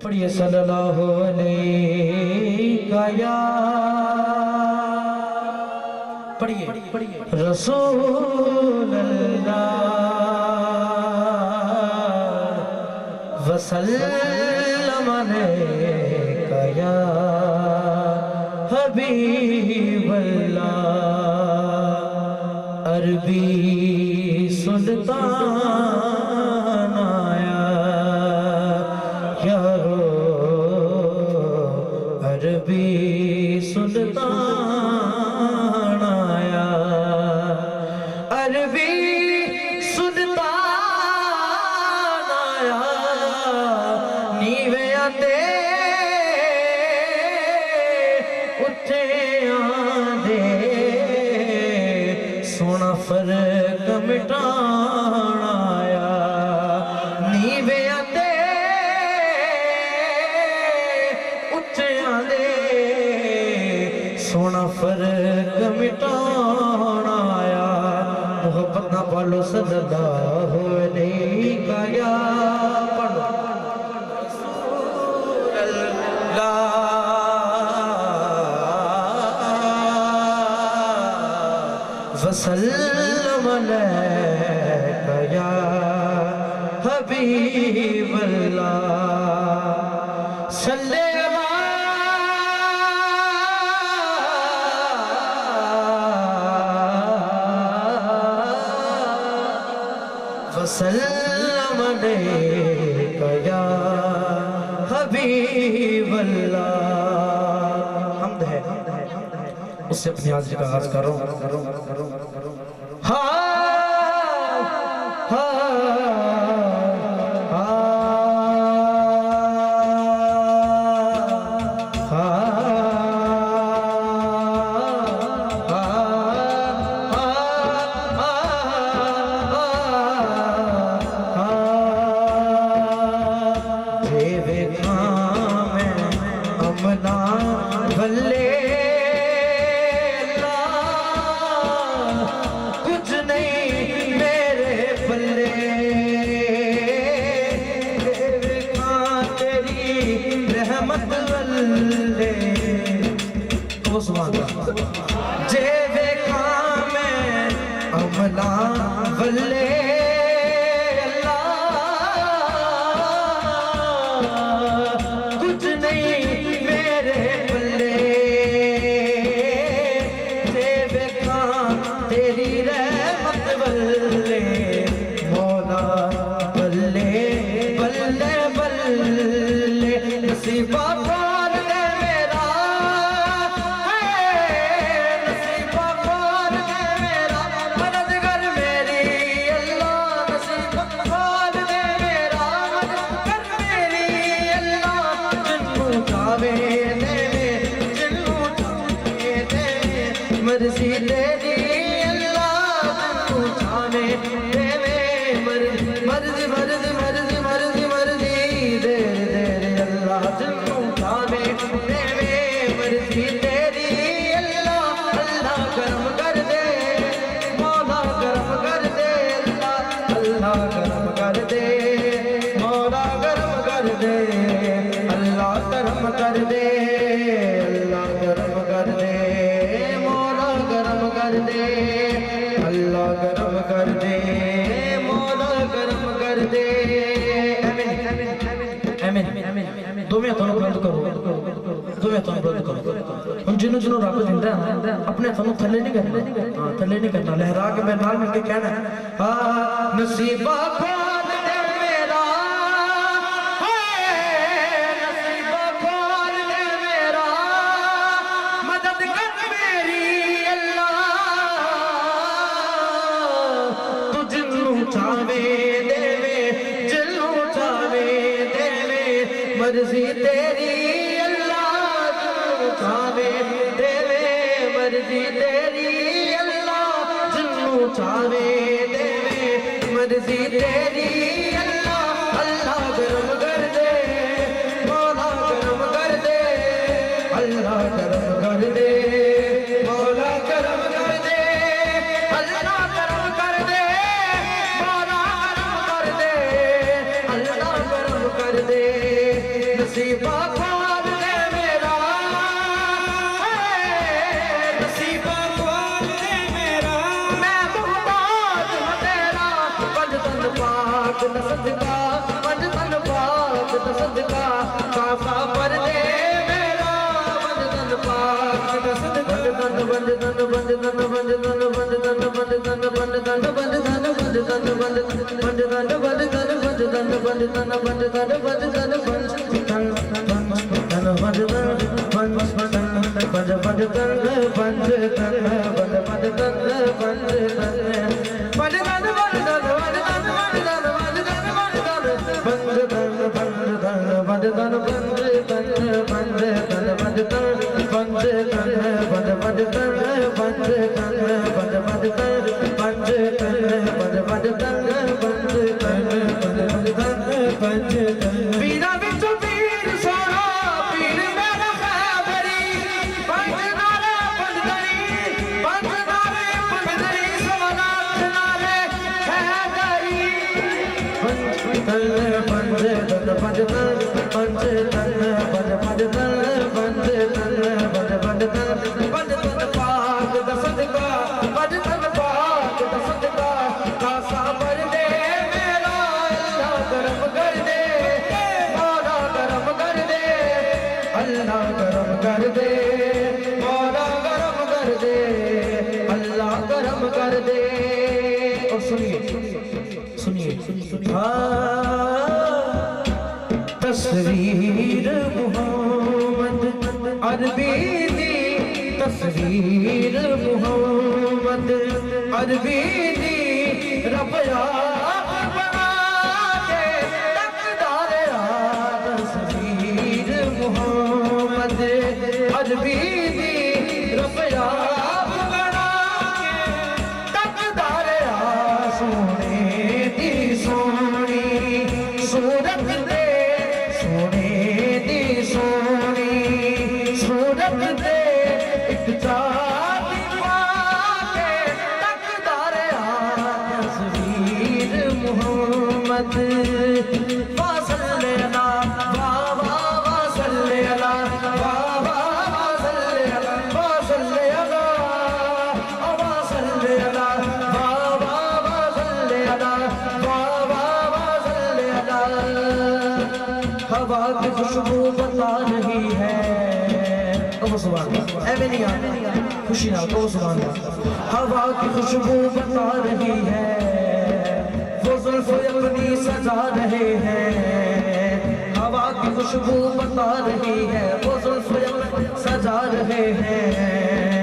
पढ़िए सल्लल्लाहु अलैहि या पढ़िए रसूल अल्लाह वसल्लम अलैका या हबीब अल्लाह। अरबी सुल्तान आया यारो, अरबी सुल्तान आया, अरबी सुल्तान आया। नीवे आते उठे आंदे सोना फर्क मिटान आया। नीवे आते उठे आंदे सोना फर्क मिटान आया। मोहब्बत ना पालो सल्लल्लाहु अलैहि या पढ़ो वसल्लम अलैका या हबीब अल्लाह। सल्ले वसल्लम अलैका या हबीब अल्लाह। हमद है उससे अपनी हाजिरी का आगाज करो। हाँ हाँ भले कुछ नहीं मेरे पल्ले, तेरी रहमत वल्ले तो जे देखा मैं अमला वल्ले तेरी रहमत बल्ले मौला बल्ले बल्ले बल्ले। नसीबा खोल दे मेरा नसीबा खोल दे मेरा मदद कर मेरी अल्लाह। नसीबा खोल दे मेरा मदद कर मेरी अल्लाह। जिन्नू चावे दे जिन्नू चावे दे मर्जी तेरी मर्जी मर्जी मर्जी मर्जी मर्जी दे दे अल्लाह। जिन्नू चावे देवे मर्जी तेरी अल्लाह। अल्लाह करम कर दे मौला करम कर दे अल्लाह। अल्लाह करम कर दे मौला करम कर दे अल्लाह करम कर दे। अल्लाह करम कर दे मौला करम कर दे अल्लाह करम कर दे मौला करम कर दे। आमीन आमीन आमीन। दो मिनट बंद करो, दो मिनट बंद करो। हम जिन्हों जिन्हों रब दिंदा है अपने थानू थल्ले नहीं करना। हां थल्ले नहीं करना, लहरा के मेरे नाल मिलके कहना है हां नसीबा खोल दे मेरा है नसीबा खोल दे मेरा मदद कर मेरी अल्लाह। तू जिन्नू चावे देवे जिन्नू चावे देवे मर्जी तेरी अल्लाह। जिन्नू चावे देवे मर्जी तेरी अल्लाह। जिन्नू चावे देवे मर्जी तेरी अल्लाह। अल्लाह करम कर दे मौला करम कर दे अल्लाह करम कर दे मौला करम कर दे अल्लाह करम कर दे मौला करम कर दे अल्लाह करम कर दे। नसीबा ख्वाब दे मेरा, नसीबा ख्वाब दे मेरा, मैं मुहताज हूं तेरा, पंज तन पाक दा सदका, पंज तन पाक दा सदका, कासा पर दे मेरा, पंज तन पाक दा सदका, पंज तन पंज तन पंज तन पंज तन पंज तन पंज तन पंज तन पंज तन पंज तन पंज तन पंज तन पंज तन पंज तन पंज तन पंज तन पंज तन पंज वीरा विचों वीर सोना वीर मेरा खैबरी, पंज नारे पंजदरी, पंज नारे पंजदरी, सवाला नारे खैबरी, पंज तन पंज तन पंज तन पंज तन पंज पंज तन पंज तन पंज पंज तन पंज तन पाक दा सदका, पंज तन पाक दा सदका, कासा पर दे मेरा, अल्लाह करम कर दे, मौला करम कर दे, अल्लाह करम कर दे, मौला करम कर दे, अल्लाह करम कर दे। और सुनिए सुनिए तस्वीर मोहम्मद अरबी दी, तस्वीर मोहम्मद अरबी दी, रब आप बना के तकदार आ, तस्वीर मोहम्मद अरबी दी, रब आप बना के तकदार आ, सोने दी सोनी सूरत दे, सोने दी सोनी सूरत दे, एक चाँद पाके तकदार आ, तस्वीर मोहम्मद वासल्ले अला वाह वाह वासल्ले अला वाह वाह वासल्ले अला वासल्ले अला वासल्ले अला वाह वाह वासल्ले अला वाह वाह वासल्ले अला। हवा की खुशबू बता रही है, कहो सुभान अल्लाह, ऐਵੇਂ नहीं आना खुशी ना, कहो सुभान अल्लाह। हवा की खुशबू बता रही है, वो जुल्फ अपनी सजा रहे हैं, हवा की खुशबू बता रही है, वो जुल्फ अपनी सजा रहे हैं,